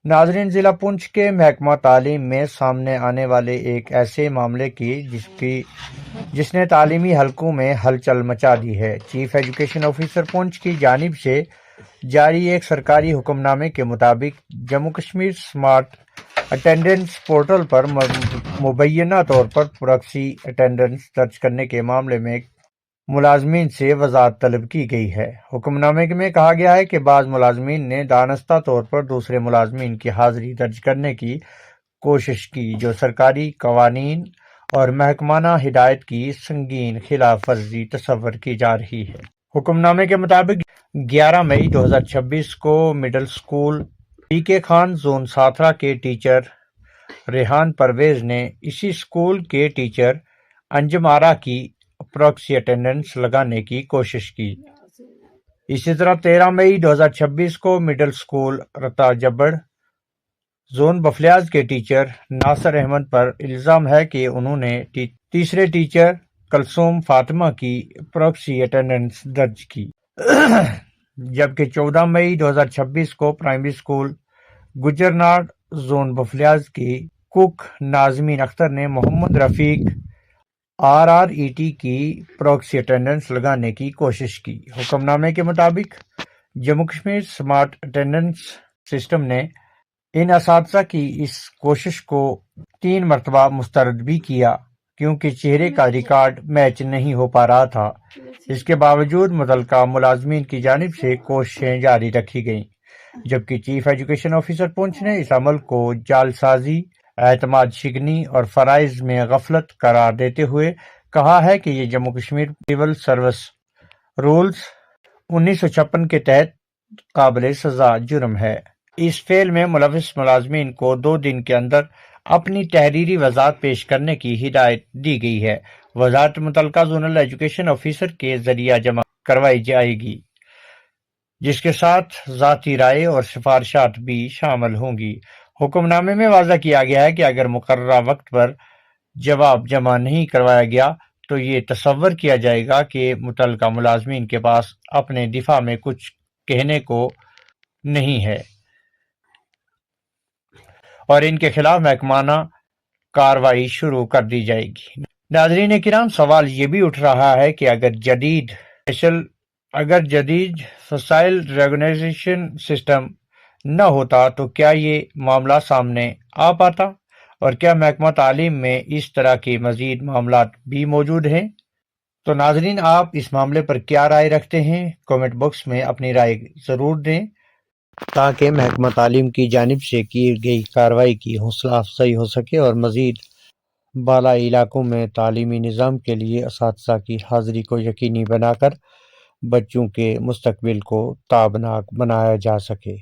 ناظرین، ضلع پونچھ کے محکمہ تعلیم میں سامنے آنے والے ایک ایسے معاملے کی جس نے تعلیمی حلقوں میں ہلچل مچا دی ہے۔ چیف ایجوکیشن آفیسر پونچھ کی جانب سے جاری ایک سرکاری حکم نامے کے مطابق Jammu Kashmir smart attendance portal پر مبینہ طور پر پراکسی اٹینڈنس درج کرنے کے معاملے میں ملازمین سے وضاحت طلب کی گئی ہے۔ حکم نامے میں کہا گیا ہے کہ بعض ملازمین نے دانستہ طور پر دوسرے ملازمین کی حاضری درج کرنے کی کوشش کی، جو سرکاری قوانین اور محکمانہ ہدایت کی سنگین خلاف ورزی تصور کی جا رہی ہے۔ حکم نامے کے مطابق 11 مئی 2026 کو مڈل اسکول پی کے خان زون ساتھرا کے ٹیچر ریحان پرویز نے اسی اسکول کے ٹیچر انجم آرا کی پراکسی اٹینڈنس لگانے کی کوشش کی۔ اسی طرح 13 مئی 2026 کو مڈل اسکول رتا جبڑ زون بفلیاز کے ٹیچر ناصر احمد پر الزام ہے کہ انہوں نے تیسرے ٹیچر کلثوم فاطمہ کی پراکسی اٹینڈنس درج کی، جبکہ 14 مئی 2026 کو پرائمری اسکول گجرناڈ زون بفلیاز کی کک نازمین اختر نے محمد رفیق RRET کی پراکسی اٹینڈنس لگانے کی کوشش کی۔ حکم نامے کے مطابق Jammu Kashmir smart attendance system نے ان اساتذہ کی اس کوشش کو 3 مرتبہ مسترد بھی کیا کیونکہ چہرے کا ریکارڈ میچ نہیں ہو پا رہا تھا۔ اس کے باوجود متعلقہ ملازمین کی جانب سے کوششیں جاری رکھی گئیں، جبکہ چیف ایجوکیشن آفیسر پونچھ نے اس عمل کو جعل سازی، اعتماد شکنی اور فرائض میں غفلت قرار دیتے ہوئے کہا ہے کہ یہ Jammu Kashmir civil service rules 1956 کے تحت قابل سزا جرم ہے۔ اس فعل میں ملوث ملازمین کو 2 دن کے اندر اپنی تحریری وضاحت پیش کرنے کی ہدایت دی گئی ہے۔ وضاحت متعلقہ زونل ایجوکیشن آفیسر کے ذریعہ جمع کروائی جائے گی، جس کے ساتھ ذاتی رائے اور سفارشات بھی شامل ہوں گی۔ حکم نامے میں واضح کیا گیا ہے کہ اگر مقررہ وقت پر جواب جمع نہیں کروایا گیا تو یہ تصور کیا جائے گا کہ متعلقہ ملازمین کے پاس اپنے دفاع میں کچھ کہنے کو نہیں ہے اور ان کے خلاف محکمانہ کارروائی شروع کر دی جائے گی۔ ناظرین کرام، سوال یہ بھی اٹھ رہا ہے کہ اگر جدید وسائل ریکگنیشن سسٹم نہ ہوتا تو کیا یہ معاملہ سامنے آ پاتا، اور کیا محکمہ تعلیم میں اس طرح کے مزید معاملات بھی موجود ہیں؟ تو ناظرین، آپ اس معاملے پر کیا رائے رکھتے ہیں؟ کامنٹ باکس میں اپنی رائے ضرور دیں تاکہ محکمہ تعلیم کی جانب سے کی گئی کارروائی کی حوصلہ افزائی ہو سکے اور مزید بالائی علاقوں میں تعلیمی نظام کے لیے اساتذہ کی حاضری کو یقینی بنا کر بچوں کے مستقبل کو تابناک بنایا جا سکے۔